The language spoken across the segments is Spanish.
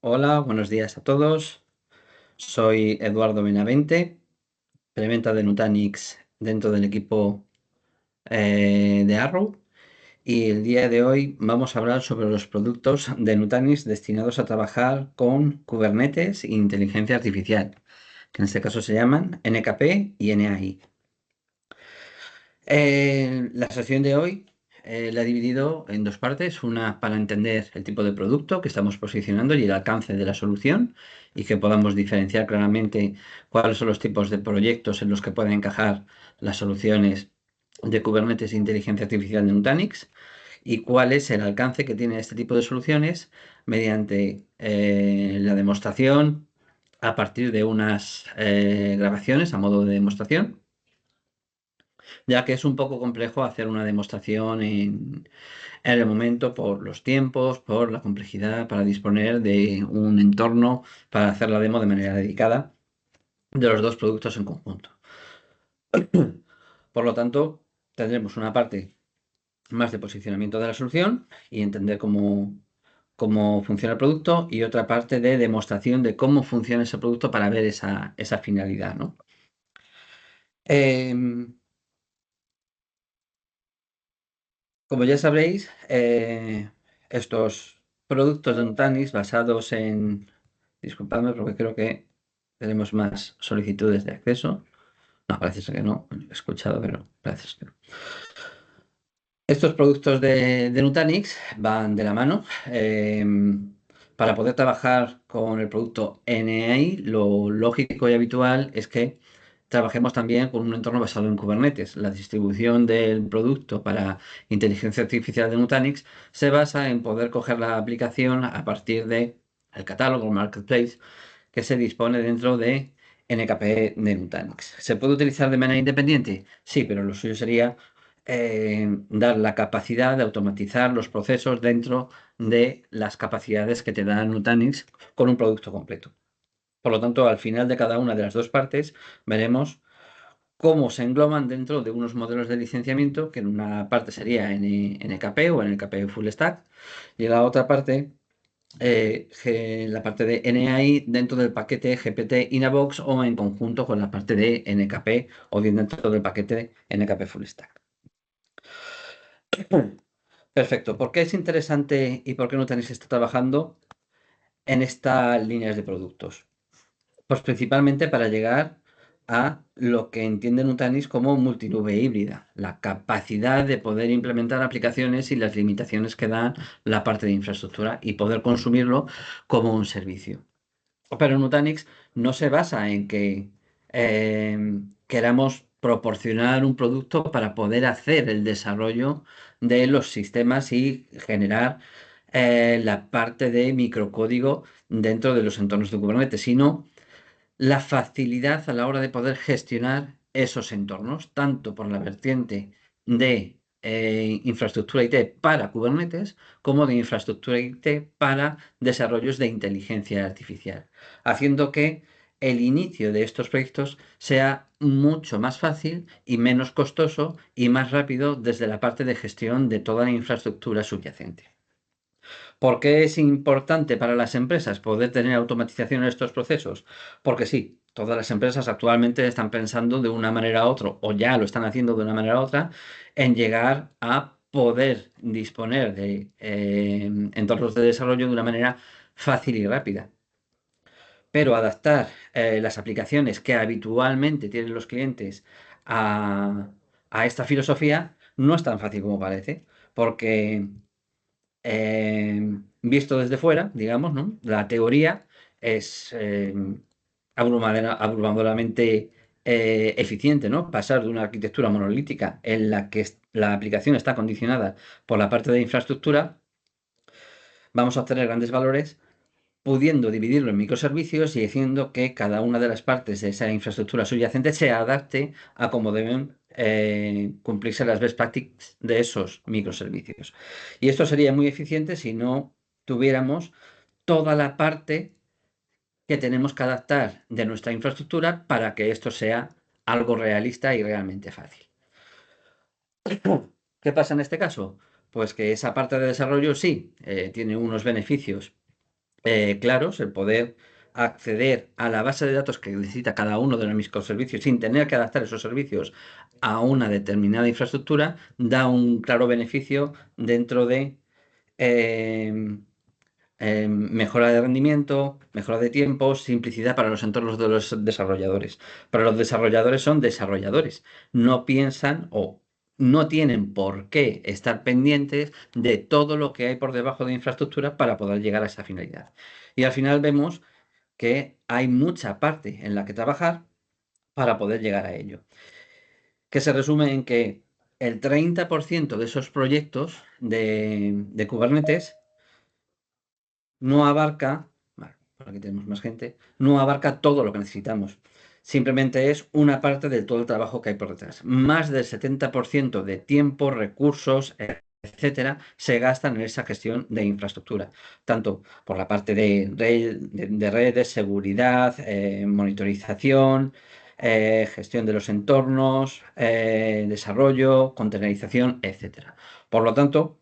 Hola, buenos días a todos. Soy Eduardo Benavente, preventa de Nutanix dentro del equipo de Arrow. Y el día de hoy vamos a hablar sobre los productos de Nutanix destinados a trabajar con Kubernetes e inteligencia artificial, que en este caso se llaman NKP y NAI. La sección de hoy la he dividido en dos partes, una para entender el tipo de producto que estamos posicionando y el alcance de la solución y que podamos diferenciar claramente cuáles son los tipos de proyectos en los que pueden encajar las soluciones de Kubernetes e inteligencia artificial de Nutanix y cuál es el alcance que tiene este tipo de soluciones mediante la demostración a partir de unas grabaciones a modo de demostración, ya que es un poco complejo hacer una demostración en el momento por los tiempos, por la complejidad, para disponer de un entorno para hacer la demo de manera dedicada de los dos productos en conjunto. Por lo tanto, tendremos una parte más de posicionamiento de la solución y entender cómo funciona el producto y otra parte de demostración de cómo funciona ese producto para ver esa finalidad, ¿no? Em, Como ya sabréis, estos productos de Nutanix basados en... Disculpadme porque creo que tenemos más solicitudes de acceso. No, parece ser que no. He escuchado, pero parece ser que no. Estos productos de Nutanix van de la mano. Para poder trabajar con el producto NAI, lo lógico y habitual es que trabajemos también con un entorno basado en Kubernetes. La distribución del producto para inteligencia artificial de Nutanix se basa en poder coger la aplicación a partir de el catálogo, marketplace, que se dispone dentro de NKP de Nutanix. ¿Se puede utilizar de manera independiente? Sí, pero lo suyo sería dar la capacidad de automatizar los procesos dentro de las capacidades que te da Nutanix con un producto completo. Por lo tanto, al final de cada una de las dos partes veremos cómo se engloban dentro de unos modelos de licenciamiento, que en una parte sería NKP o NKP Full Stack, y en la otra parte, la parte de NAI dentro del paquete GPT Inabox o en conjunto con la parte de NKP o bien dentro del paquete NKP Full Stack. Perfecto. ¿Por qué es interesante y por qué no tenéis está trabajando en estas líneas de productos? Pues principalmente para llegar a lo que entiende Nutanix como multinube híbrida, la capacidad de poder implementar aplicaciones y las limitaciones que da la parte de infraestructura y poder consumirlo como un servicio. Pero Nutanix no se basa en que queramos proporcionar un producto para poder hacer el desarrollo de los sistemas y generar la parte de microcódigo dentro de los entornos de Kubernetes, sino la facilidad a la hora de poder gestionar esos entornos, tanto por la vertiente de infraestructura IT para Kubernetes, como de infraestructura IT para desarrollos de inteligencia artificial, haciendo que el inicio de estos proyectos sea mucho más fácil y menos costoso y más rápido desde la parte de gestión de toda la infraestructura subyacente. ¿Por qué es importante para las empresas poder tener automatización en estos procesos? Porque sí, todas las empresas actualmente están pensando de una manera u otra, o ya lo están haciendo de una manera u otra, en llegar a poder disponer de entornos de desarrollo de una manera fácil y rápida. Pero adaptar las aplicaciones que habitualmente tienen los clientes a, a esta filosofía no es tan fácil como parece, porque visto desde fuera, digamos, ¿no? La teoría es abrumadoramente eficiente, ¿no? Pasar de una arquitectura monolítica en la que la aplicación está condicionada por la parte de infraestructura, vamos a obtener grandes valores pudiendo dividirlo en microservicios y haciendo que cada una de las partes de esa infraestructura subyacente se adapte a cómo deben cumplirse las best practices de esos microservicios. Y esto sería muy eficiente si no tuviéramos toda la parte que tenemos que adaptar de nuestra infraestructura para que esto sea algo realista y realmente fácil. ¿Qué pasa en este caso? Pues que esa parte de desarrollo sí tiene unos beneficios claros, el poder acceder a la base de datos que necesita cada uno de los microservicios sin tener que adaptar esos servicios a una determinada infraestructura, da un claro beneficio dentro de eh, mejora de rendimiento, mejora de tiempo, simplicidad para los entornos de los desarrolladores. Para los desarrolladores son desarrolladores, no piensan o no tienen por qué estar pendientes de todo lo que hay por debajo de infraestructura para poder llegar a esa finalidad. Y al final vemos que hay mucha parte en la que trabajar para poder llegar a ello, que se resume en que el 30% de esos proyectos de Kubernetes no abarca, vale, por aquí tenemos más gente, no abarca todo lo que necesitamos. Simplemente es una parte de todo el trabajo que hay por detrás. Más del 70% de tiempo, recursos, etcétera, se gastan en esa gestión de infraestructura, tanto por la parte de redes, seguridad, monitorización, gestión de los entornos, desarrollo, containerización, etcétera. Por lo tanto,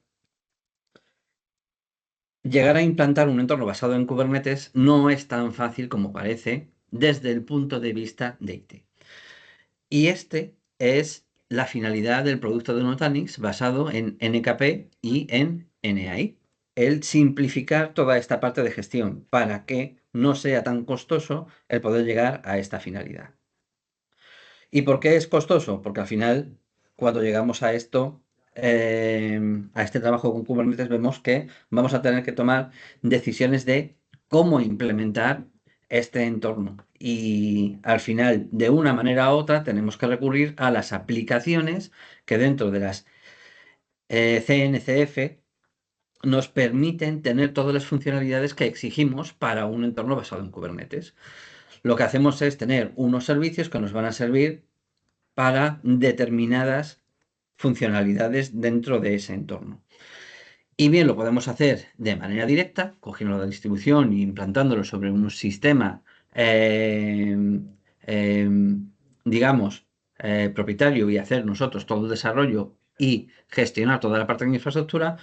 llegar a implantar un entorno basado en Kubernetes no es tan fácil como parece desde el punto de vista de IT. Y este es la finalidad del producto de Nutanix basado en NKP y en NAI. El simplificar toda esta parte de gestión para que no sea tan costoso el poder llegar a esta finalidad. ¿Y por qué es costoso? Porque al final, cuando llegamos a esto, a este trabajo con Kubernetes, vemos que vamos a tener que tomar decisiones de cómo implementar este entorno. Y al final, de una manera u otra, tenemos que recurrir a las aplicaciones que dentro de las CNCF nos permiten tener todas las funcionalidades que exigimos para un entorno basado en Kubernetes. Lo que hacemos es tener unos servicios que nos van a servir para determinadas funcionalidades dentro de ese entorno. Y bien, lo podemos hacer de manera directa, cogiendo la distribución e implantándolo sobre un sistema, eh, eh, digamos, propietario y hacer nosotros todo el desarrollo y gestionar toda la parte de infraestructura,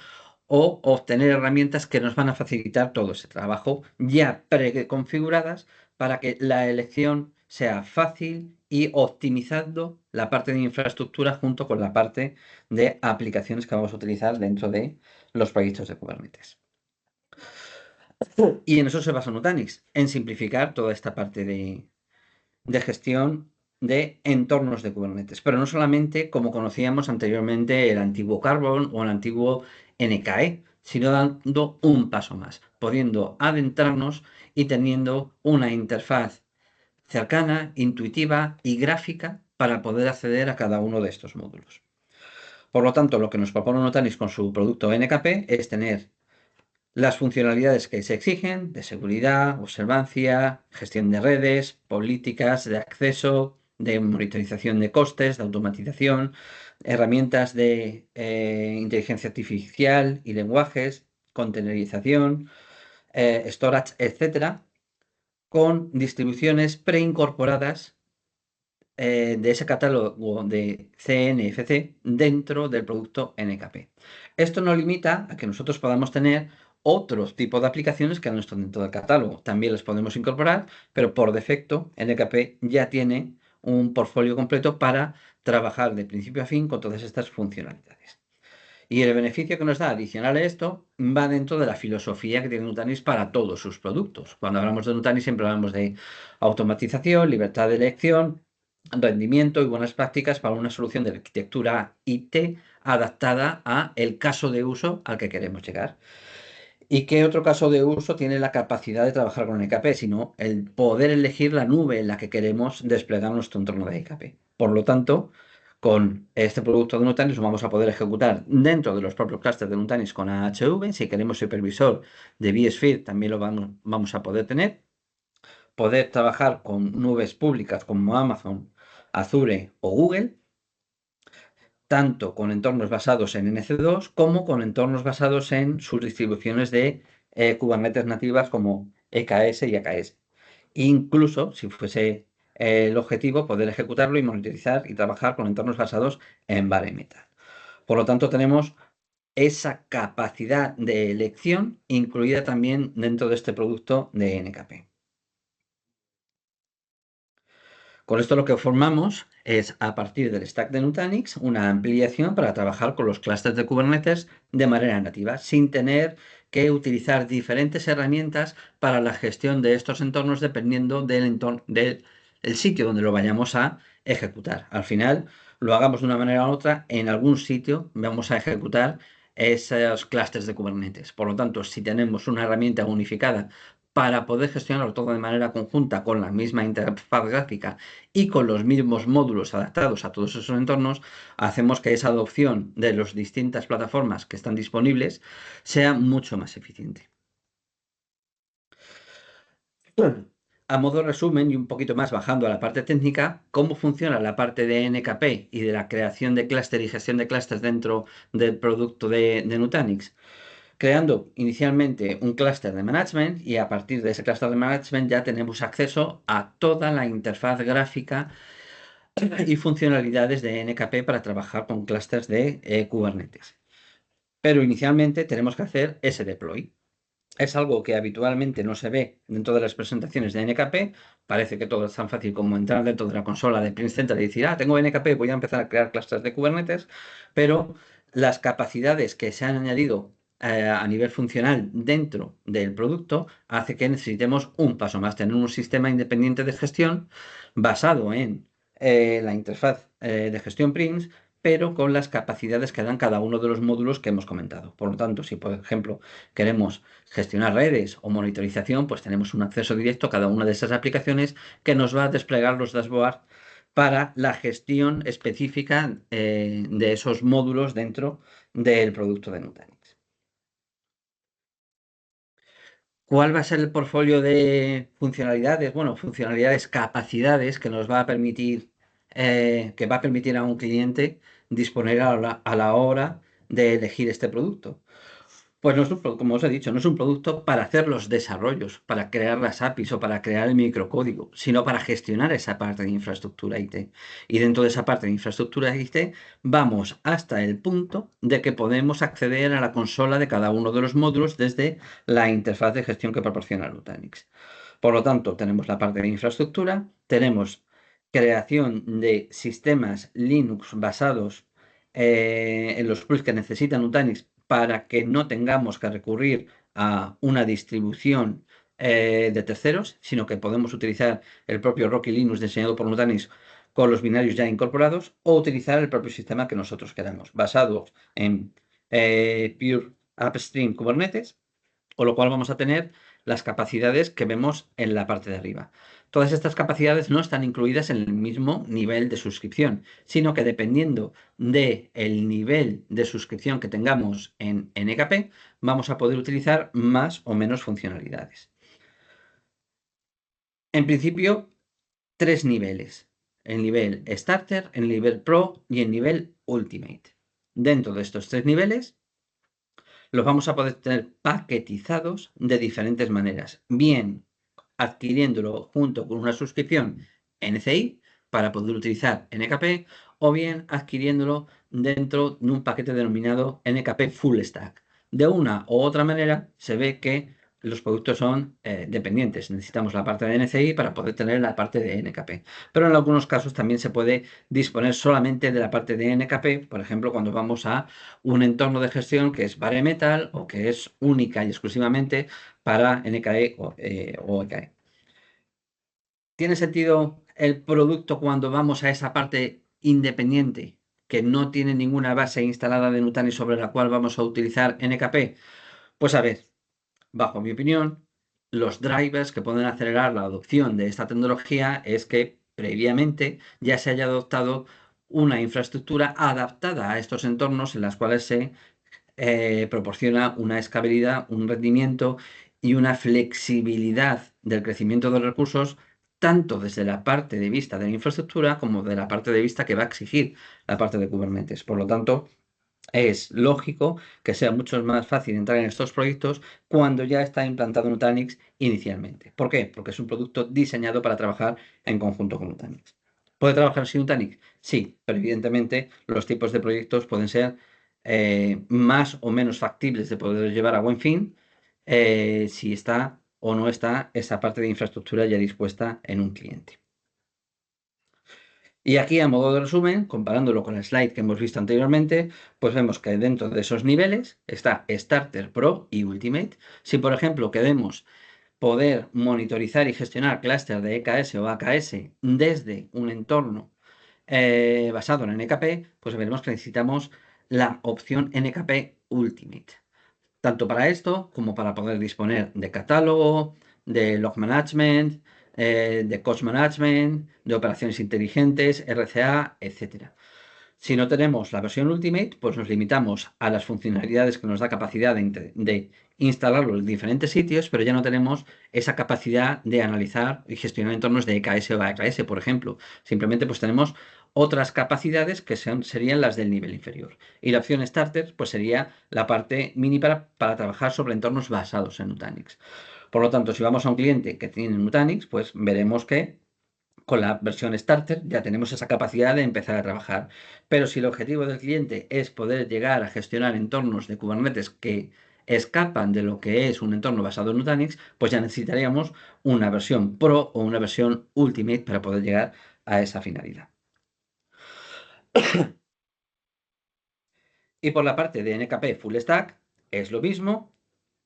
o obtener herramientas que nos van a facilitar todo ese trabajo ya preconfiguradas para que la elección sea fácil y optimizando la parte de infraestructura junto con la parte de aplicaciones que vamos a utilizar dentro de los proyectos de Kubernetes. Y en eso se basa Nutanix, en simplificar toda esta parte de gestión de entornos de Kubernetes, pero no solamente como conocíamos anteriormente el antiguo Carbon o el antiguo NKE, sino dando un paso más, pudiendo adentrarnos y teniendo una interfaz cercana, intuitiva y gráfica para poder acceder a cada uno de estos módulos. Por lo tanto, lo que nos propone Nutanix con su producto NKP es tener las funcionalidades que se exigen de seguridad, observancia, gestión de redes, políticas de acceso, de monitorización de costes, de automatización, herramientas de inteligencia artificial y lenguajes, containerización, storage, etcétera, con distribuciones preincorporadas de ese catálogo de CNFC dentro del producto NKP. Esto nos limita a que nosotros podamos tener otros tipos de aplicaciones que no están dentro del catálogo. También las podemos incorporar, pero por defecto NKP ya tiene un portfolio completo para trabajar de principio a fin con todas estas funcionalidades. Y el beneficio que nos da adicional a esto va dentro de la filosofía que tiene Nutanix para todos sus productos. Cuando hablamos de Nutanix siempre hablamos de automatización, libertad de elección, rendimiento y buenas prácticas para una solución de arquitectura IT adaptada a el caso de uso al que queremos llegar. ¿Y qué otro caso de uso tiene la capacidad de trabajar con EKP? Sino el poder elegir la nube en la que queremos desplegar nuestro entorno de EKP. Por lo tanto, con este producto de Nutanix lo vamos a poder ejecutar dentro de los propios clusters de Nutanix con AHV. Si queremos supervisor de vSphere, también lo vamos a poder tener. Poder trabajar con nubes públicas como Amazon, Azure o Google, tanto con entornos basados en NC2 como con entornos basados en sus distribuciones de Kubernetes nativas como EKS y AKS. Incluso, si fuese el objetivo, poder ejecutarlo y monitorizar y trabajar con entornos basados en bare metal. Por lo tanto, tenemos esa capacidad de elección incluida también dentro de este producto de NKP. Con esto lo que formamos es, a partir del stack de Nutanix, una ampliación para trabajar con los clústeres de Kubernetes de manera nativa, sin tener que utilizar diferentes herramientas para la gestión de estos entornos dependiendo del entorno, del sitio donde lo vayamos a ejecutar. Al final, lo hagamos de una manera u otra, en algún sitio vamos a ejecutar esos clústeres de Kubernetes. Por lo tanto, si tenemos una herramienta unificada para poder gestionarlo todo de manera conjunta con la misma interfaz gráfica y con los mismos módulos adaptados a todos esos entornos, hacemos que esa adopción de las distintas plataformas que están disponibles sea mucho más eficiente. A modo resumen y un poquito más bajando a la parte técnica, cómo funciona la parte de NKP y de la creación de clúster y gestión de clústeres dentro del producto de Nutanix. Creando inicialmente un clúster de management y a partir de ese clúster de management ya tenemos acceso a toda la interfaz gráfica y funcionalidades de NKP para trabajar con clústeres de Kubernetes. Pero inicialmente tenemos que hacer ese deploy. Es algo que habitualmente no se ve dentro de las presentaciones de NKP. Parece que todo es tan fácil como entrar dentro de la consola de Print Center y decir, tengo NKP, voy a empezar a crear clústeres de Kubernetes, pero las capacidades que se han añadido a nivel funcional dentro del producto hace que necesitemos un paso más, tener un sistema independiente de gestión basado en la interfaz de gestión Prince, pero con las capacidades que dan cada uno de los módulos que hemos comentado. Por lo tanto, si por ejemplo queremos gestionar redes o monitorización, pues tenemos un acceso directo a cada una de esas aplicaciones que nos va a desplegar los dashboards para la gestión específica de esos módulos dentro del producto de Nutanix. ¿Cuál va a ser el portfolio de funcionalidades? Bueno, funcionalidades, capacidades que nos va a permitir, que va a permitir a un cliente disponer a la hora de elegir este producto. Pues no es como os he dicho, no es un producto para hacer los desarrollos, para crear las APIs o para crear el microcódigo, sino para gestionar esa parte de infraestructura IT. Y dentro de esa parte de infraestructura IT vamos hasta el punto de que podemos acceder a la consola de cada uno de los módulos desde la interfaz de gestión que proporciona Nutanix. Por lo tanto, tenemos la parte de infraestructura, tenemos creación de sistemas Linux basados en los plus que necesita Nutanix para que no tengamos que recurrir a una distribución de terceros, sino que podemos utilizar el propio Rocky Linux diseñado por Nutanix con los binarios ya incorporados o utilizar el propio sistema que nosotros queramos, basado en Pure Upstream Kubernetes, con lo cual vamos a tener las capacidades que vemos en la parte de arriba. Todas estas capacidades no están incluidas en el mismo nivel de suscripción, sino que dependiendo del nivel de suscripción que tengamos en NKP, vamos a poder utilizar más o menos funcionalidades. En principio, 3 niveles: el nivel Starter, el nivel Pro y el nivel Ultimate. Dentro de estos 3 niveles los vamos a poder tener paquetizados de diferentes maneras, bien adquiriéndolo junto con una suscripción NCI para poder utilizar NKP, o bien adquiriéndolo dentro de un paquete denominado NKP Full Stack. De una u otra manera se ve que los productos son dependientes. Necesitamos la parte de NCI para poder tener la parte de NKP. Pero en algunos casos también se puede disponer solamente de la parte de NKP, por ejemplo, cuando vamos a un entorno de gestión que es bare metal o que es única y exclusivamente para NKE o EKE. ¿Tiene sentido el producto cuando vamos a esa parte independiente que no tiene ninguna base instalada de Nutanix sobre la cual vamos a utilizar NKP? Pues a ver, bajo mi opinión, los drivers que pueden acelerar la adopción de esta tecnología es que previamente ya se haya adoptado una infraestructura adaptada a estos entornos en las cuales se proporciona una escalabilidad, un rendimiento y una flexibilidad del crecimiento de los recursos, tanto desde la parte de vista de la infraestructura como de la parte de vista que va a exigir la parte de Kubernetes. Por lo tanto, es lógico que sea mucho más fácil entrar en estos proyectos cuando ya está implantado Nutanix inicialmente. ¿Por qué? Porque es un producto diseñado para trabajar en conjunto con Nutanix. ¿Puede trabajar sin Nutanix? Sí, pero evidentemente los tipos de proyectos pueden ser más o menos factibles de poder llevar a buen fin si está o no está esa parte de infraestructura ya dispuesta en un cliente. Y aquí, a modo de resumen, comparándolo con el slide que hemos visto anteriormente, pues vemos que dentro de esos niveles está Starter, Pro y Ultimate. Si, por ejemplo, queremos poder monitorizar y gestionar clúster de EKS o AKS desde un entorno basado en NKP, pues veremos que necesitamos la opción NKP Ultimate. Tanto para esto como para poder disponer de catálogo, de log management, de cost management, de operaciones inteligentes, RCA, etc. Si no tenemos la versión Ultimate, pues nos limitamos a las funcionalidades que nos da capacidad de instalarlo en diferentes sitios, pero ya no tenemos esa capacidad de analizar y gestionar entornos de EKS o AKS, por ejemplo. Simplemente pues tenemos otras capacidades que serían las del nivel inferior. Y la opción Starter pues sería la parte mini para trabajar sobre entornos basados en Nutanix. Por lo tanto, si vamos a un cliente que tiene Nutanix, pues veremos que con la versión Starter ya tenemos esa capacidad de empezar a trabajar. Pero si el objetivo del cliente es poder llegar a gestionar entornos de Kubernetes que escapan de lo que es un entorno basado en Nutanix, pues ya necesitaríamos una versión Pro o una versión Ultimate para poder llegar a esa finalidad. Y por la parte de NKP Full Stack es lo mismo,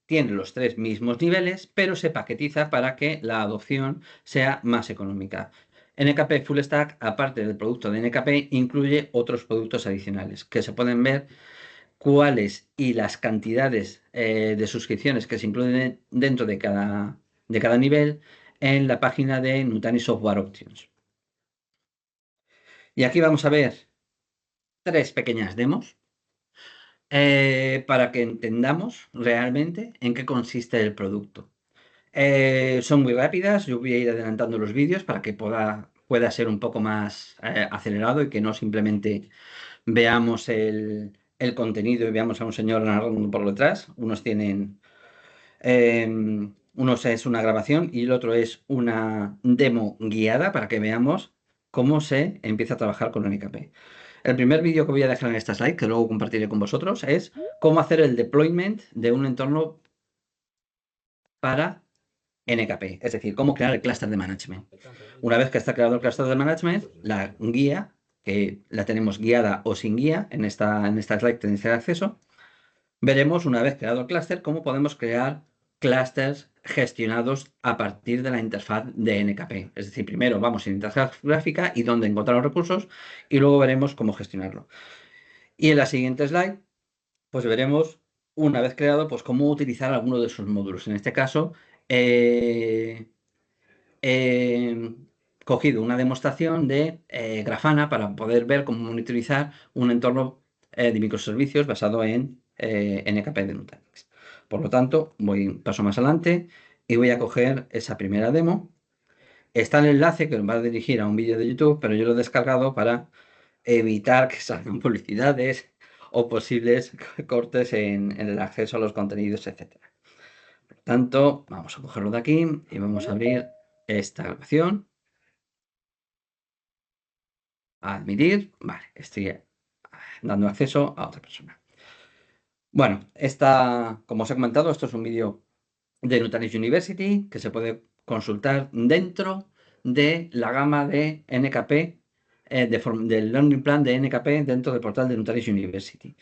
tiene los tres mismos niveles, pero se paquetiza para que la adopción sea más económica. NKP Full Stack, aparte del producto de NKP, incluye otros productos adicionales que se pueden ver cuáles y las cantidades de suscripciones que se incluyen dentro de cada nivel en la página de Nutanix Software Options. Y aquí vamos a ver tres pequeñas demos para que entendamos realmente en qué consiste el producto. Son muy rápidas, yo voy a ir adelantando los vídeos para que pueda ser un poco más acelerado y que no simplemente veamos el contenido y veamos a un señor narrando por detrás. Unos es una grabación y el otro es una demo guiada para que veamos cómo se empieza a trabajar con NKP. El primer vídeo que voy a dejar en esta slide, que luego compartiré con vosotros, es cómo hacer el deployment de un entorno para NKP, es decir, cómo crear el clúster de management. Una vez que está creado el clúster de management, la guía, que la tenemos guiada o sin guía, en esta slide tenéis el acceso, veremos una vez creado el clúster cómo podemos crear clústeres gestionados a partir de la interfaz de NKP. Es decir, primero vamos a la interfaz gráfica y dónde encontrar los recursos y luego veremos cómo gestionarlo. Y en la siguiente slide, pues veremos, una vez creado, pues cómo utilizar alguno de sus módulos. En este caso, he cogido una demostración de Grafana para poder ver cómo monitorizar un entorno de microservicios basado en NKP de Nutanix. Por lo tanto, voy un paso más adelante y voy a coger esa primera demo. Está el enlace que nos va a dirigir a un vídeo de YouTube, pero yo lo he descargado para evitar que salgan publicidades o posibles cortes en el acceso a los contenidos, etc. Por tanto, vamos a cogerlo de aquí y vamos a abrir esta grabación. Admitir. Vale, estoy dando acceso a otra persona. Bueno, como os he comentado, esto es un vídeo de Nutanix University que se puede consultar dentro de la gama de NKP, del Learning Plan de NKP dentro del portal de Nutanix University.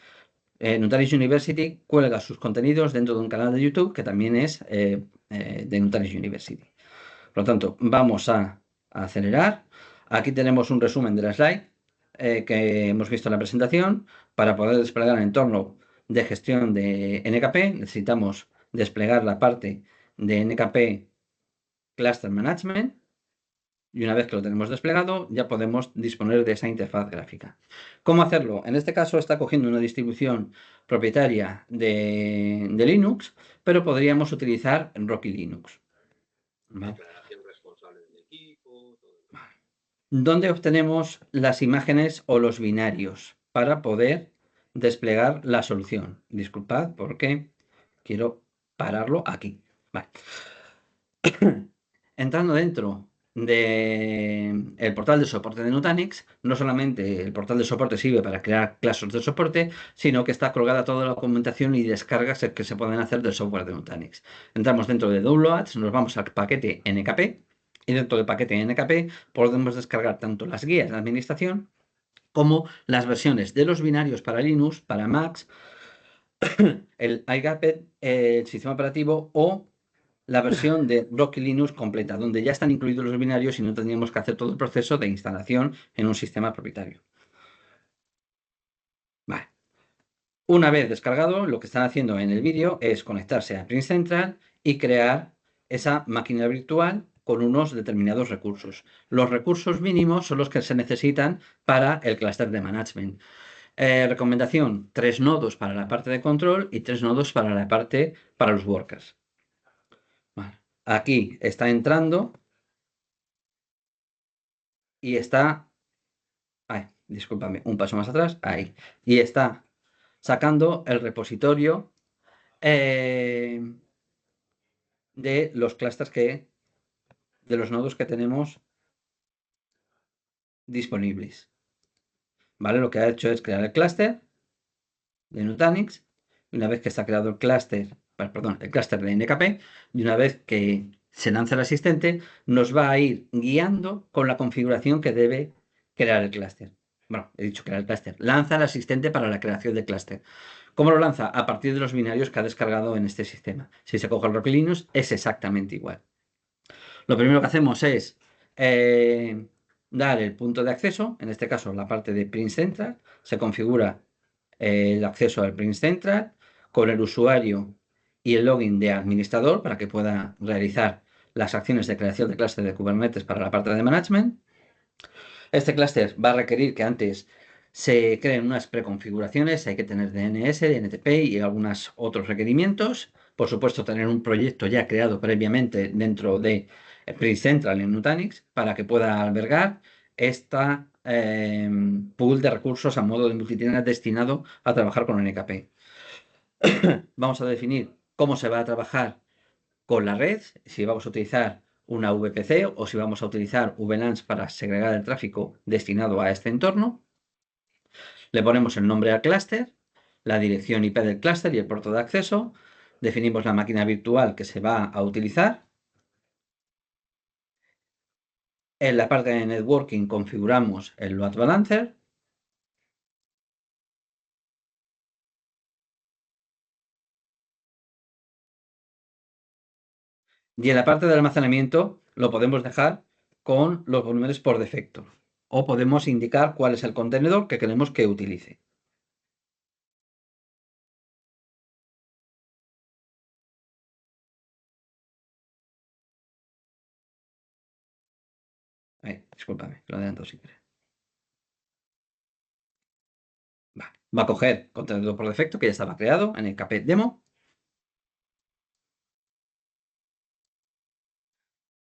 Nutanix University cuelga sus contenidos dentro de un canal de YouTube que también es de Nutanix University. Por lo tanto, vamos a acelerar. Aquí tenemos un resumen de la slide que hemos visto en la presentación. Para poder desplegar el entorno de gestión de NKP, necesitamos desplegar la parte de NKP Cluster Management. Y una vez que lo tenemos desplegado, ya podemos disponer de esa interfaz gráfica. ¿Cómo hacerlo? En este caso está cogiendo una distribución propietaria de Linux, pero podríamos utilizar Rocky Linux. ¿Vale? ¿Dónde obtenemos las imágenes o los binarios para poder desplegar la solución? Disculpad porque quiero pararlo aquí. Vale. Entrando dentro del portal de soporte de Nutanix. No solamente el portal de soporte sirve para crear clases de soporte, sino que está colgada toda la documentación y descargas que se pueden hacer del software de Nutanix. Entramos dentro de Downloads, nos vamos al paquete NKP y dentro del paquete NKP podemos descargar tanto las guías de administración como las versiones de los binarios para Linux, para Macs, el iGAPED, el sistema operativo o la versión de Rocky Linux completa, donde ya están incluidos los binarios y no tendríamos que hacer todo el proceso de instalación en un sistema propietario. Vale. Una vez descargado, lo que están haciendo en el vídeo es conectarse a Print Central y crear esa máquina virtual con unos determinados recursos. Los recursos mínimos son los que se necesitan para el clúster de management. Recomendación, 3 nodos para la parte de control y 3 nodos para la parte para los workers. Vale. Aquí está entrando y está... Ay, discúlpame, un paso más atrás, ahí. Y está sacando el repositorio de los clusters de los nodos que tenemos disponibles. ¿Vale? Lo que ha hecho es crear el clúster de Nutanix. Y una vez que está creado el clúster, perdón, el clúster de NKP, y una vez que se lanza el asistente, nos va a ir guiando con la configuración que debe crear el clúster. Bueno, he dicho crear el clúster. Lanza el asistente para la creación del clúster. ¿Cómo lo lanza? A partir de los binarios que ha descargado en este sistema. Si se coge el Rocky Linux, es exactamente igual. Lo primero que hacemos es dar el punto de acceso, en este caso la parte de Print Central. Se configura el acceso al Print Central con el usuario y el login de administrador para que pueda realizar las acciones de creación de clúster de Kubernetes para la parte de management. Este clúster va a requerir que antes se creen unas preconfiguraciones, hay que tener DNS, DNTP y algunos otros requerimientos. Por supuesto, tener un proyecto ya creado previamente dentro de Print Central en Nutanix para que pueda albergar esta pool de recursos a modo de multitenant destinado a trabajar con NKP. Vamos a definir cómo se va a trabajar con la red, si vamos a utilizar una VPC o si vamos a utilizar VLANs para segregar el tráfico destinado a este entorno. Le ponemos el nombre al clúster, la dirección IP del clúster y el puerto de acceso. Definimos la máquina virtual que se va a utilizar. En la parte de networking configuramos el load balancer. Y en la parte de almacenamiento lo podemos dejar con los volúmenes por defecto. O podemos indicar cuál es el contenedor que queremos que utilice. Discúlpame, lo adelanto si quieres. Vale. Va a coger contenedor por defecto que ya estaba creado en el KP demo.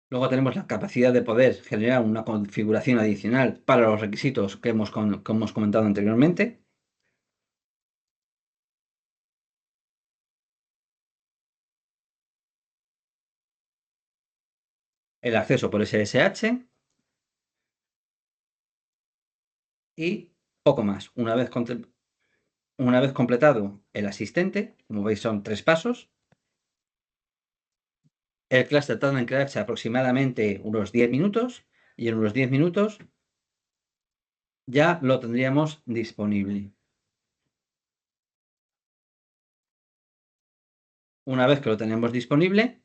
Luego tenemos la capacidad de poder generar una configuración adicional para los requisitos que hemos comentado anteriormente. El acceso por SSH. Y poco más. Una vez completado el asistente, como veis son 3 pasos. El clúster tarda en crearse aproximadamente unos 10 minutos y en unos 10 minutos ya lo tendríamos disponible. Una vez que lo tenemos disponible,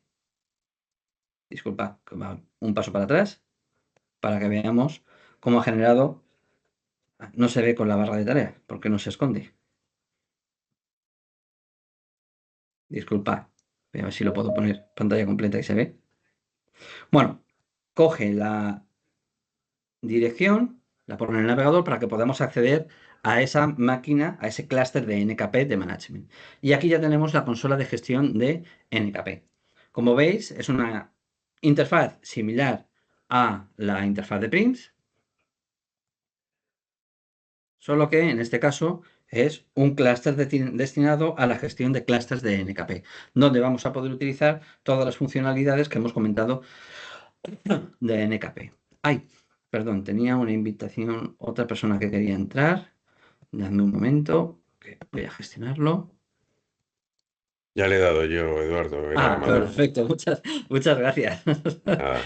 disculpa, un paso para atrás, para que veamos cómo ha generado. No se ve con la barra de tareas, porque no se esconde. Disculpa, voy a ver si lo puedo poner pantalla completa y se ve. Bueno, coge la dirección, la pone en el navegador para que podamos acceder a esa máquina, a ese clúster de NKP de management. Y aquí ya tenemos la consola de gestión de NKP. Como veis, es una interfaz similar a la interfaz de Prince, solo que en este caso es un clúster destinado a la gestión de clústeres de NKP, donde vamos a poder utilizar todas las funcionalidades que hemos comentado de NKP. Ay, perdón, tenía una invitación, otra persona que quería entrar. Dame un momento, que voy a gestionarlo. Ya le he dado yo, Eduardo, era Ah, Amador. perfecto, muchas gracias. Nada.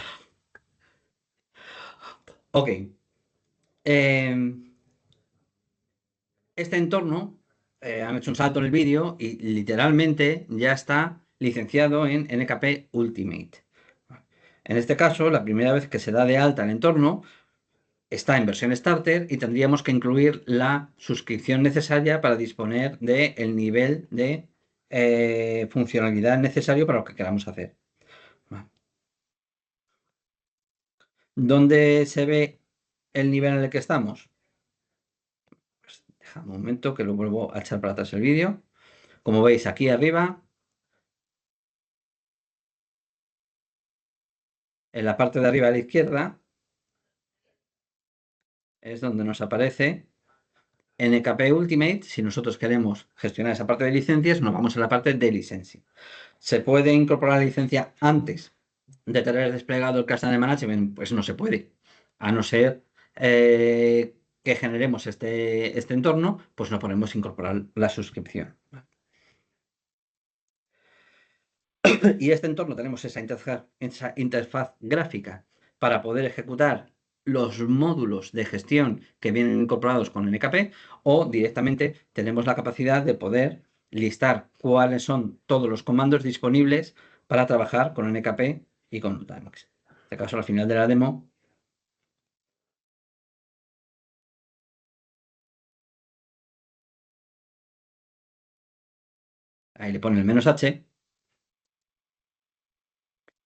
Ok. Este entorno, han hecho un salto en el vídeo y literalmente ya está licenciado en NKP Ultimate. En este caso, la primera vez que se da de alta el entorno, está en versión starter y tendríamos que incluir la suscripción necesaria para disponer del nivel de funcionalidad necesario para lo que queramos hacer. ¿Dónde se ve el nivel en el que estamos? Pues deja un momento que lo vuelvo a echar para atrás el vídeo. Como veis aquí arriba, en la parte de arriba a la izquierda, es donde nos aparece NKP Ultimate. Si nosotros queremos gestionar esa parte de licencias, nos vamos a la parte de licencia. ¿Se puede incorporar la licencia antes de tener desplegado el cluster de management? Pues no se puede. A no ser que generemos este entorno, pues no podemos incorporar la suscripción. Y este entorno tenemos esa interfaz gráfica para poder ejecutar los módulos de gestión que vienen incorporados con NKP, o directamente tenemos la capacidad de poder listar cuáles son todos los comandos disponibles para trabajar con NKP y con Dynamics. En este caso, al final de la demo, ahí le pone el "-h",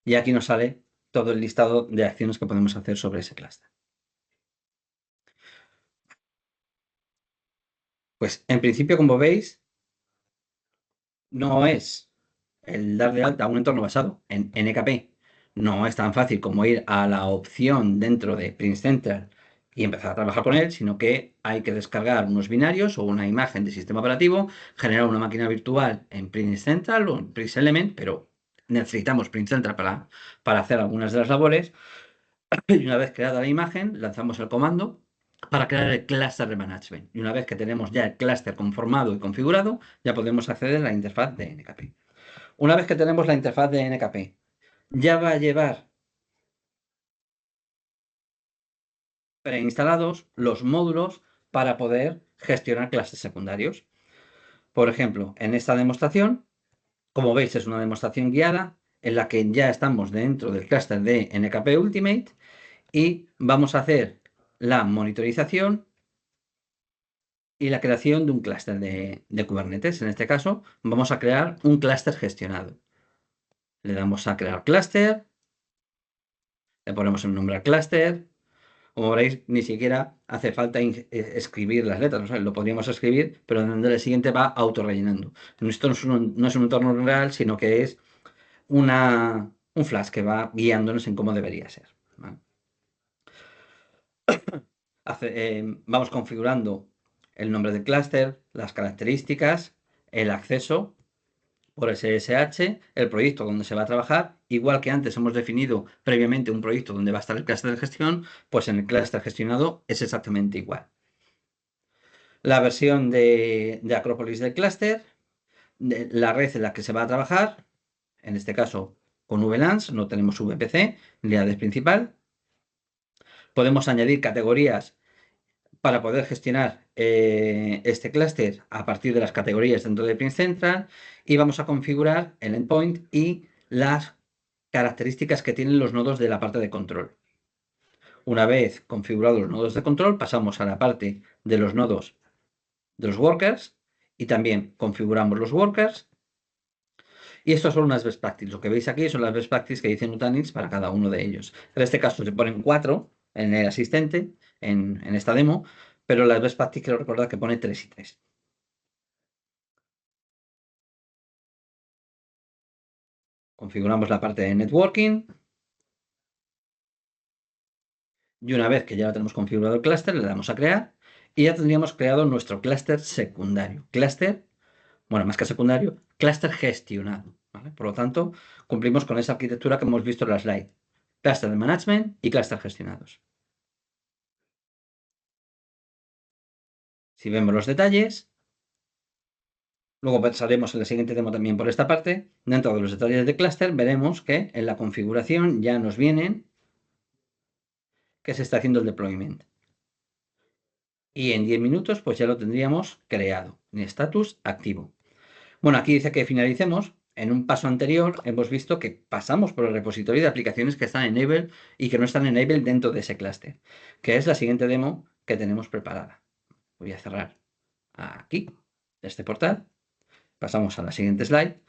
y aquí nos sale todo el listado de acciones que podemos hacer sobre ese clúster. Pues en principio, como veis, no es el dar de alta a un entorno basado en NKP. No es tan fácil como ir a la opción dentro de Prince Central y empezar a trabajar con él, sino que hay que descargar unos binarios o una imagen de sistema operativo, generar una máquina virtual en Prince Central o en Prince Element, pero necesitamos Prince Central para hacer algunas de las labores. Y una vez creada la imagen, lanzamos el comando para crear el clúster de management. Y una vez que tenemos ya el clúster conformado y configurado, ya podemos acceder a la interfaz de NKP. Una vez que tenemos la interfaz de NKP, ya va a llevar preinstalados los módulos para poder gestionar clases secundarios. Por ejemplo, en esta demostración, como veis, es una demostración guiada en la que ya estamos dentro del clúster de NKP Ultimate y vamos a hacer la monitorización y la creación de un clúster de Kubernetes. En este caso, vamos a crear un clúster gestionado. Le damos a crear clúster, le ponemos el nombre al clúster. Como veréis, ni siquiera hace falta escribir las letras, o sea, lo podríamos escribir, pero en el siguiente va autorrellenando. Esto no es un entorno real, sino que es un flash que va guiándonos en cómo debería ser. ¿Vale? Vamos configurando el nombre del clúster, las características, el acceso por SSH, el proyecto donde se va a trabajar. Igual que antes hemos definido previamente un proyecto donde va a estar el clúster de gestión, pues en el clúster gestionado es exactamente igual. La versión de Acropolis del clúster, la red en la que se va a trabajar, en este caso con VLANs, no tenemos VPC, la red principal. Podemos añadir categorías para poder gestionar este clúster a partir de las categorías dentro de Prince Central, y vamos a configurar el endpoint y las características que tienen los nodos de la parte de control. Una vez configurados los nodos de control, pasamos a la parte de los nodos de los workers y también configuramos los workers. Y estos son unas best practices. Lo que veis aquí son las best practices que dice Nutanix para cada uno de ellos. En este caso se ponen 4 en el asistente, en esta demo, pero las best practices quiero recordar que pone 3 y 3. Configuramos la parte de networking. Y una vez que ya tenemos configurado el clúster, le damos a crear y ya tendríamos creado nuestro clúster secundario. Clúster, bueno, más que secundario, clúster gestionado. ¿Vale? Por lo tanto, cumplimos con esa arquitectura que hemos visto en la slide. clúster de management y clúster gestionados. Si vemos los detalles, luego pasaremos en la siguiente demo también por esta parte. Dentro de los detalles de clúster veremos que en la configuración ya nos vienen que se está haciendo el deployment. Y en 10 minutos pues ya lo tendríamos creado, en status activo. Bueno, aquí dice que finalicemos. En un paso anterior hemos visto que pasamos por el repositorio de aplicaciones que están enable y que no están enable dentro de ese clúster, que es la siguiente demo que tenemos preparada. Voy a cerrar aquí este portal. Pasamos a la siguiente slide.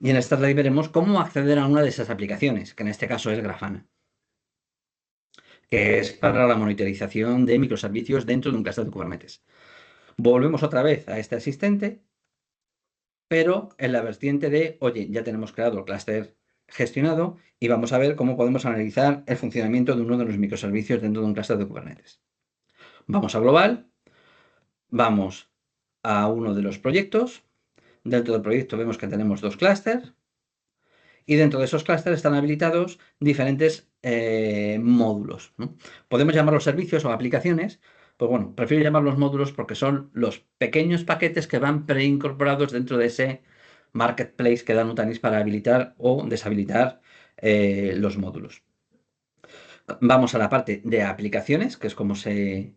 Y en esta slide veremos cómo acceder a una de esas aplicaciones, que en este caso es Grafana, que es para la monitorización de microservicios dentro de un clúster de Kubernetes. Volvemos otra vez a este asistente, pero en la vertiente de, oye, ya tenemos creado el clúster gestionado y vamos a ver cómo podemos analizar el funcionamiento de uno de los microservicios dentro de un clúster de Kubernetes. Vamos a global, vamos a uno de los proyectos. Dentro del proyecto vemos que tenemos dos clústeres y dentro de esos clústeres están habilitados diferentes módulos, ¿no? Podemos llamarlos servicios o aplicaciones. Pues bueno, prefiero llamarlos módulos porque son los pequeños paquetes que van preincorporados dentro de ese marketplace que da Nutanix para habilitar o deshabilitar los módulos. Vamos a la parte de aplicaciones, que es como se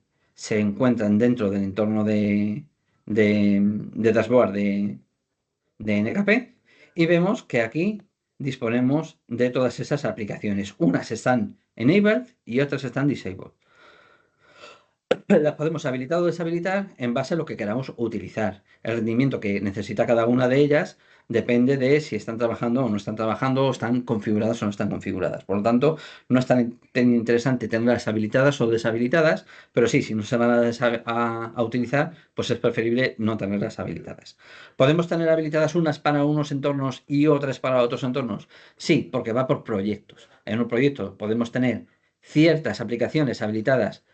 encuentran dentro del entorno de dashboard de NKP, y vemos que aquí disponemos de todas esas aplicaciones. Unas están enabled y otras están disabled. Las podemos habilitar o deshabilitar en base a lo que queramos utilizar. El rendimiento que necesita cada una de ellas depende de si están trabajando o no están trabajando, o están configuradas o no están configuradas. Por lo tanto, no es tan interesante tenerlas habilitadas o deshabilitadas, pero sí, si no se van a utilizar, pues es preferible no tenerlas habilitadas. ¿Podemos tener habilitadas unas para unos entornos y otras para otros entornos? Sí, porque va por proyectos. En un proyecto podemos tener ciertas aplicaciones habilitadas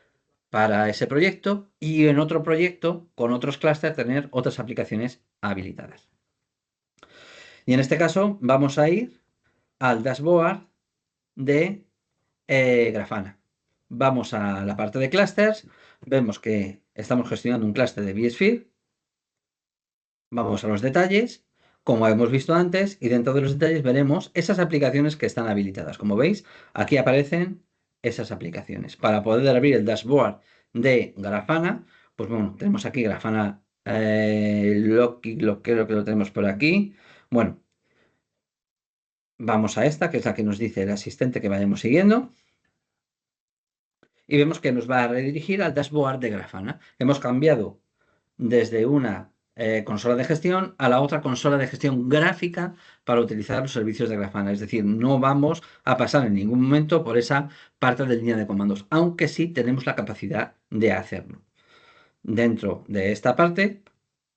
para ese proyecto y en otro proyecto con otros clústeres tener otras aplicaciones habilitadas. Y en este caso vamos a ir al dashboard de Grafana. Vamos a la parte de clusters, vemos que estamos gestionando un clúster de vSphere. Vamos a los detalles, como hemos visto antes, y dentro de los detalles veremos esas aplicaciones que están habilitadas. Como veis, aquí aparecen esas aplicaciones. Para poder abrir el dashboard de Grafana, pues bueno, tenemos aquí Grafana Loki, creo que lo tenemos por aquí. Bueno, vamos a esta, que es la que nos dice el asistente que vayamos siguiendo. Y vemos que nos va a redirigir al dashboard de Grafana. Hemos cambiado desde una consola de gestión a la otra consola de gestión gráfica para utilizar los servicios de Grafana. Es decir, no vamos a pasar en ningún momento por esa parte de línea de comandos, aunque sí tenemos la capacidad de hacerlo. Dentro de esta parte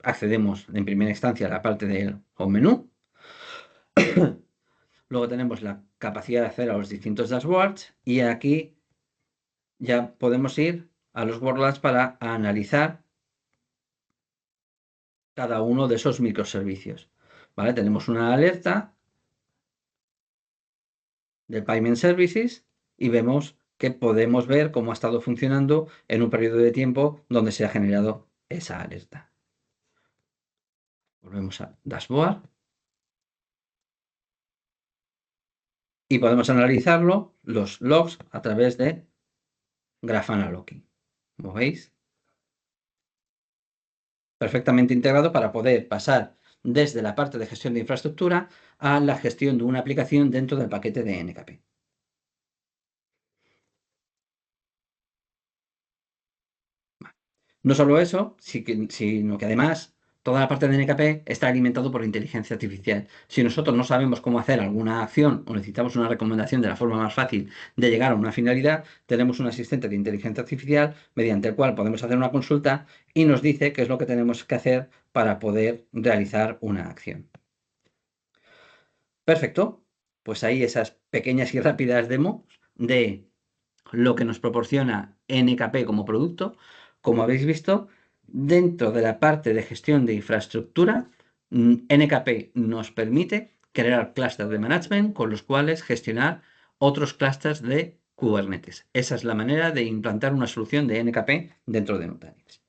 accedemos en primera instancia a la parte del home menú. Luego tenemos la capacidad de hacer a los distintos dashboards y aquí ya podemos ir a los workloads para analizar cada uno de esos microservicios. ¿Vale? Tenemos una alerta de Payment Services y vemos que podemos ver cómo ha estado funcionando en un periodo de tiempo donde se ha generado esa alerta. Volvemos a Dashboard y podemos analizarlo, los logs, a través de Grafana Logging. Como veis, perfectamente integrado para poder pasar desde la parte de gestión de infraestructura a la gestión de una aplicación dentro del paquete de NKP. No solo eso, sino que además toda la parte de NKP está alimentado por inteligencia artificial. Si nosotros no sabemos cómo hacer alguna acción o necesitamos una recomendación de la forma más fácil de llegar a una finalidad, tenemos un asistente de inteligencia artificial mediante el cual podemos hacer una consulta y nos dice qué es lo que tenemos que hacer para poder realizar una acción. Perfecto. Pues ahí esas pequeñas y rápidas demos de lo que nos proporciona NKP como producto. Como habéis visto, dentro de la parte de gestión de infraestructura, NKP nos permite crear clústeres de management con los cuales gestionar otros clusters de Kubernetes. Esa es la manera de implantar una solución de NKP dentro de Nutanix.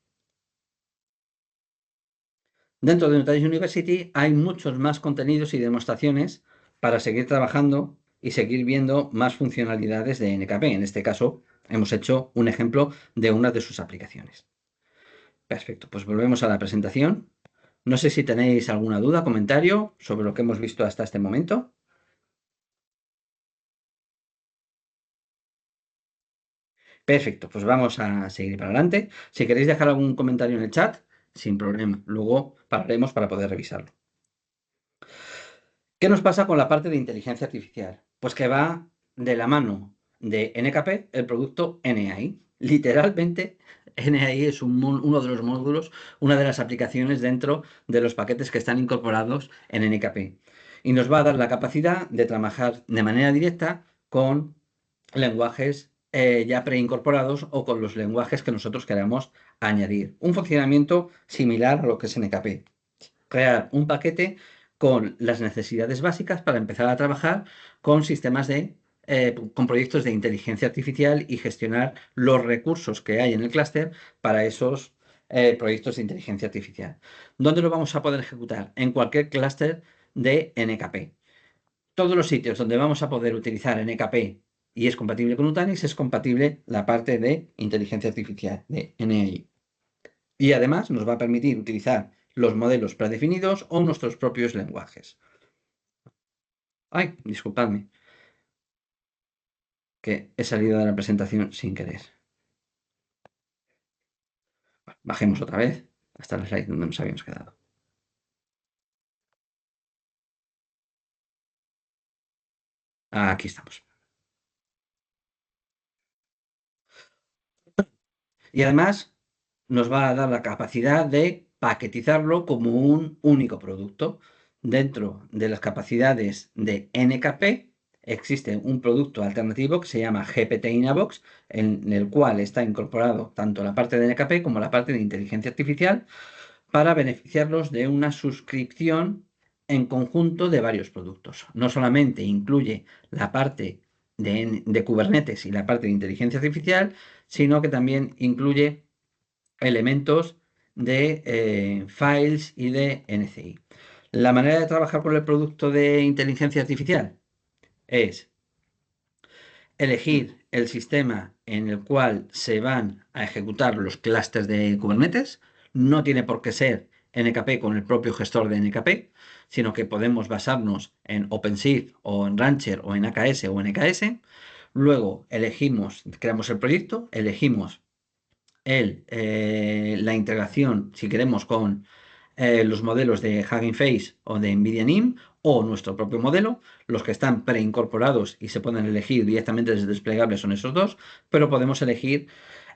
Dentro de Nutanix University hay muchos más contenidos y demostraciones para seguir trabajando y seguir viendo más funcionalidades de NKP. En este caso, hemos hecho un ejemplo de una de sus aplicaciones. Perfecto, pues volvemos a la presentación. No sé si tenéis alguna duda, comentario sobre lo que hemos visto hasta este momento. Perfecto, pues vamos a seguir para adelante. Si queréis dejar algún comentario en el chat, sin problema. Luego pararemos para poder revisarlo. ¿Qué nos pasa con la parte de inteligencia artificial? Pues que va de la mano de NKP el producto NAI. Literalmente, NAI es uno de los módulos, una de las aplicaciones dentro de los paquetes que están incorporados en NKP. Y nos va a dar la capacidad de trabajar de manera directa con lenguajes ya preincorporados o con los lenguajes que nosotros queramos añadir. Un funcionamiento similar a lo que es NKP. Crear un paquete con las necesidades básicas para empezar a trabajar con sistemas con proyectos de inteligencia artificial y gestionar los recursos que hay en el clúster para esos proyectos de inteligencia artificial. ¿Dónde lo vamos a poder ejecutar? En cualquier clúster de NKP. Todos los sitios donde vamos a poder utilizar NKP y es compatible con Nutanix, es compatible la parte de inteligencia artificial de NAI. Y además nos va a permitir utilizar los modelos predefinidos o nuestros propios lenguajes. Ay, disculpadme, que he salido de la presentación sin querer. Bajemos otra vez hasta la slide donde nos habíamos quedado. Aquí estamos. Y además nos va a dar la capacidad de paquetizarlo como un único producto. Dentro de las capacidades de NKP existe un producto alternativo que se llama GPT-INABOX, en el cual está incorporado tanto la parte de NKP como la parte de inteligencia artificial para beneficiarlos de una suscripción en conjunto de varios productos. No solamente incluye la parte de Kubernetes y la parte de inteligencia artificial, sino que también incluye elementos de files y de NCI. La manera de trabajar con el producto de inteligencia artificial es elegir el sistema en el cual se van a ejecutar los clústeres de Kubernetes. No tiene por qué ser NKP con el propio gestor de NKP, sino que podemos basarnos en OpenShift o en Rancher o en AKS o NKS. Luego elegimos, creamos el proyecto, elegimos la integración, si queremos, con los modelos de Hugging Face o de NVIDIA NIM o nuestro propio modelo. Los que están preincorporados y se pueden elegir directamente desde desplegables son esos dos, pero podemos elegir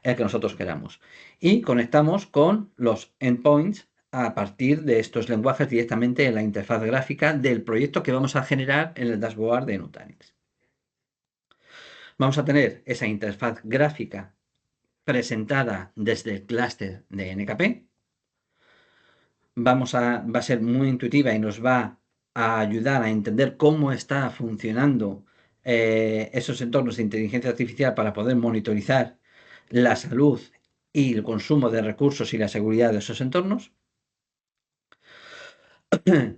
el que nosotros queramos. Y conectamos con los endpoints a partir de estos lenguajes directamente en la interfaz gráfica del proyecto que vamos a generar en el dashboard de Nutanix. Vamos a tener esa interfaz gráfica presentada desde el clúster de NKP. Va a ser muy intuitiva y nos va a ayudar a entender cómo está funcionando esos entornos de inteligencia artificial para poder monitorizar la salud y el consumo de recursos y la seguridad de esos entornos.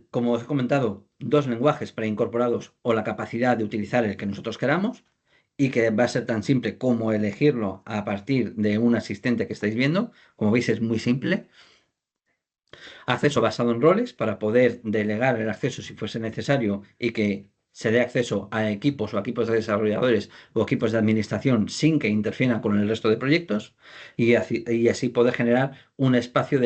Como os he comentado, dos lenguajes preincorporados o la capacidad de utilizar el que nosotros queramos y que va a ser tan simple como elegirlo a partir de un asistente que estáis viendo. Como veis, es muy simple. Acceso basado en roles para poder delegar el acceso si fuese necesario y que se dé acceso a equipos o equipos de desarrolladores o equipos de administración sin que interfieran con el resto de proyectos y así poder generar un espacio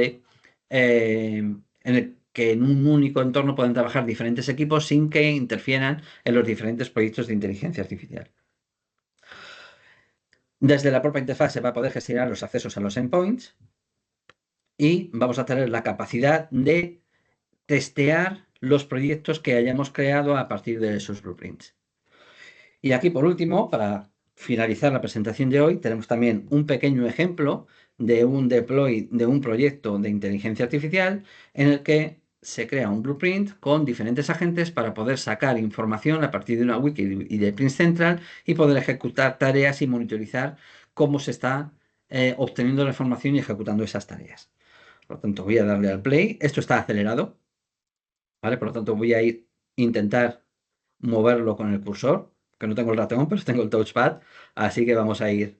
en el que en un único entorno pueden trabajar diferentes equipos sin que interfieran en los diferentes proyectos de inteligencia artificial. Desde la propia interfaz se va a poder gestionar los accesos a los endpoints y vamos a tener la capacidad de testear los proyectos que hayamos creado a partir de esos blueprints. Y aquí, por último, para finalizar la presentación de hoy, tenemos también un pequeño ejemplo de un deploy de un proyecto de inteligencia artificial en el que se crea un blueprint con diferentes agentes para poder sacar información a partir de una wiki y de Print Central y poder ejecutar tareas y monitorizar cómo se está obteniendo la información y ejecutando esas tareas. Por lo tanto, voy a darle al play. Esto está acelerado, ¿vale? Por lo tanto, voy a intentar moverlo con el cursor, que no tengo el ratón, pero tengo el touchpad, así que vamos a ir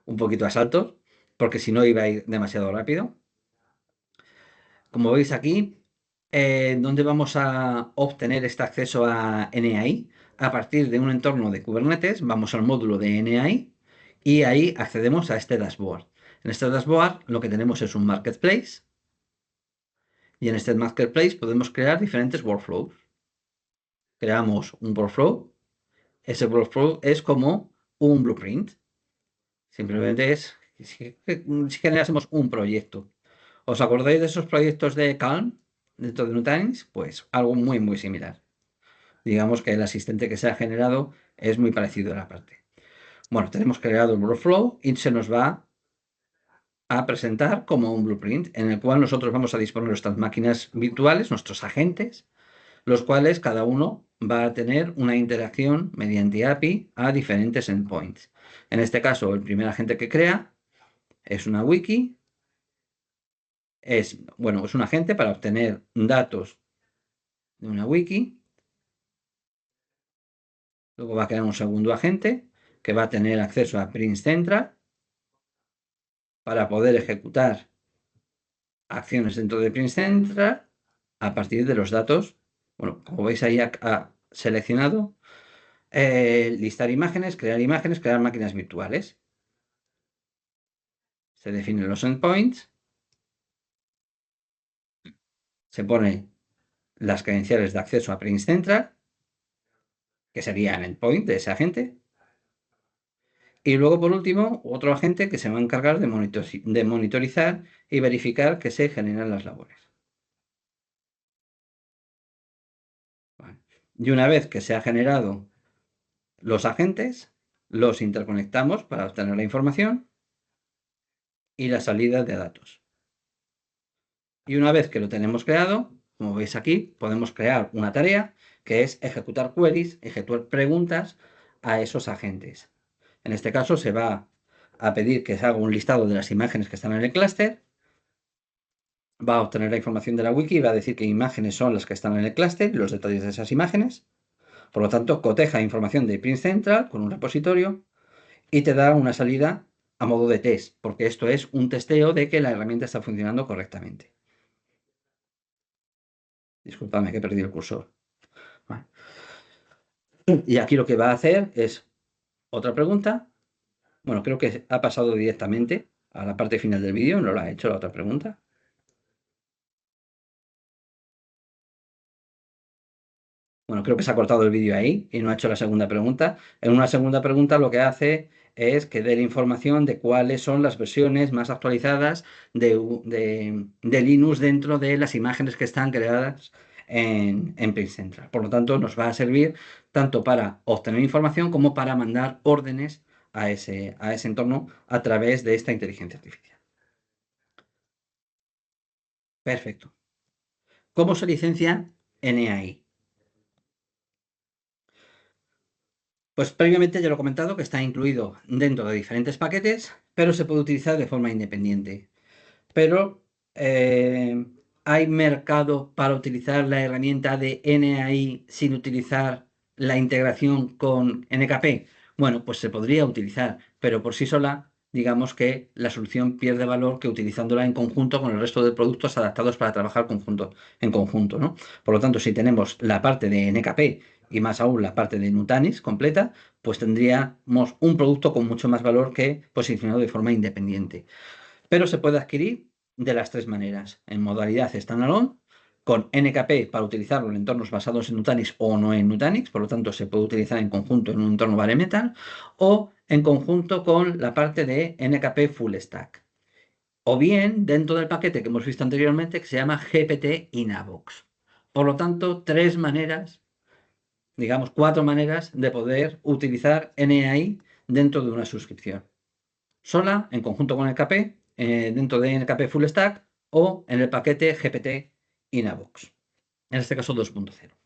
un poquito a saltos, porque si no iba a ir demasiado rápido. Como veis aquí, ¿dónde vamos a obtener este acceso a NAI? A partir de un entorno de Kubernetes, vamos al módulo de NAI y ahí accedemos a este dashboard. En este dashboard lo que tenemos es un marketplace y en este marketplace podemos crear diferentes workflows. Creamos un workflow, ese workflow es como un blueprint. Simplemente es si generásemos un proyecto. ¿Os acordáis de esos proyectos de Calm dentro de Nutanix? Pues algo muy, muy similar. Digamos que el asistente que se ha generado es muy parecido a la parte. Bueno, tenemos creado el workflow y se nos va a presentar como un blueprint en el cual nosotros vamos a disponer nuestras máquinas virtuales, nuestros agentes, los cuales cada uno va a tener una interacción mediante API a diferentes endpoints. En este caso, el primer agente que crea es una wiki, es un agente para obtener datos de una wiki. Luego va a crear un segundo agente que va a tener acceso a Print Central para poder ejecutar acciones dentro de Print Central a partir de los datos. Bueno, como veis ahí ha seleccionado listar imágenes, crear máquinas virtuales. Se definen los endpoints, se pone las credenciales de acceso a Print Central, que sería el endpoint de ese agente. Y luego, por último, otro agente que se va a encargar de monitorizar y verificar que se generan las labores. Vale. Y una vez que se han generado los agentes, los interconectamos para obtener la información y la salida de datos. Y una vez que lo tenemos creado, como veis aquí, podemos crear una tarea que es ejecutar queries, ejecutar preguntas a esos agentes. En este caso se va a pedir que se haga un listado de las imágenes que están en el clúster, va a obtener la información de la wiki y va a decir qué imágenes son las que están en el clúster y los detalles de esas imágenes. Por lo tanto, coteja información de Print Central con un repositorio y te da una salida a modo de test, porque esto es un testeo de que la herramienta está funcionando correctamente. Disculpadme que he perdido el cursor. Vale. Y aquí lo que va a hacer es otra pregunta. Bueno, creo que ha pasado directamente a la parte final del vídeo, no lo ha hecho la otra pregunta. Bueno, creo que se ha cortado el vídeo ahí y no ha hecho la segunda pregunta. En una segunda pregunta lo que hace es que dé la información de cuáles son las versiones más actualizadas de Linux dentro de las imágenes que están creadas en Print Central. Por lo tanto, nos va a servir tanto para obtener información como para mandar órdenes a ese entorno a través de esta inteligencia artificial. Perfecto. ¿Cómo se licencia NAI? Pues previamente ya lo he comentado que está incluido dentro de diferentes paquetes, pero se puede utilizar de forma independiente. Pero ¿hay mercado para utilizar la herramienta de NAI sin utilizar la integración con NKP? Bueno, pues se podría utilizar, pero por sí sola, digamos que la solución pierde valor que utilizándola en conjunto con el resto de productos adaptados para trabajar en conjunto, ¿no? Por lo tanto, si tenemos la parte de NKP y más aún la parte de Nutanix completa, pues tendríamos un producto con mucho más valor que posicionado de forma independiente. Pero se puede adquirir de las tres maneras, en modalidad standalone, con NKP para utilizarlo en entornos basados en Nutanix o no en Nutanix, por lo tanto se puede utilizar en conjunto en un entorno bare metal, o en conjunto con la parte de NKP Full Stack. O bien dentro del paquete que hemos visto anteriormente que se llama GPT Inavox. Por lo tanto, tres maneras, digamos cuatro maneras de poder utilizar NAI dentro de una suscripción. Sola, en conjunto con NKP, dentro de NKP Full Stack o en el paquete GPT Inavox. En este caso 2.0.